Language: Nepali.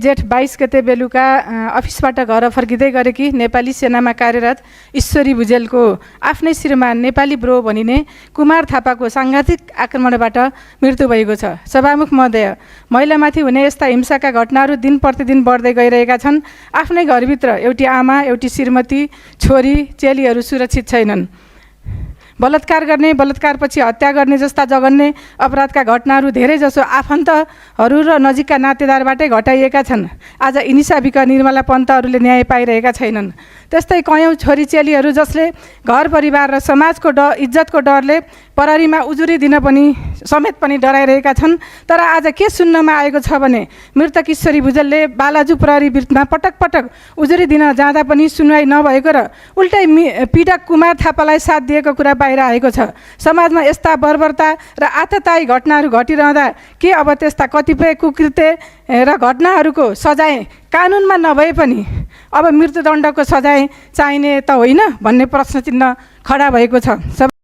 जेठ 22 गते बेलुका अफिसबाट घर फर्किँदै गरेकी नेपाली सेनामा कार्यरत ईश्वरी भुजेलको आफ्नै श्रीमान नेपाली ब्रो भनिने कुमार थापाको साङ्घातिक आक्रमणबाट मृत्यु भएको छ। सभामुख महोदय, महिलामाथि हुने यस्ता हिंसाका घटनाहरू दिन प्रतिदिन बढ्दै गइरहेका छन्। आफ्नै घरभित्र एउटी आमा, एउटी श्रीमती, छोरी, चेलीहरू सुरक्षित छैनन्। बलात्कार गर्ने, बलात्कारपछि हत्या गर्ने जस्ता जघन्य अपराधका घटनाहरू धेरैजसो आफन्तहरू र नजिकका नातेदारबाटै घटाइएका छन्। आज इनिसाबिका निर्मला पन्तहरूले न्याय पाइरहेका छैनन्। त्यस्तै कयौँ छोरी चेलीहरू जसले घर परिवार र समाजको इज्जतको डरले प्रहरीमा उजुरी दिन समेत पनि डराइरहेका छन्। तर आज के सुन्नमा आएको छ भने मृतक ईश्वरी भुजेलले बालाजु प्रहरी विरुद्धमा पटक पटक उजुरी दिन जाँदा पनि सुनवाई नभएको र उल्टै पीडक कुमार थापालाई साथ दिएको कुरा बाहिर आएको छ। समाजमा यस्ता बर्बरता र आततायी घटनाहरू घटिरहँदा के अब त्यस्ता कतिपय कुकृत्य र घटनाहरूको सजाय कानुनमा नभए पनि अब मृत्युदण्डको सजाय चाहिने त होइन भन्ने प्रश्न चिन्ह खडा भएको छ।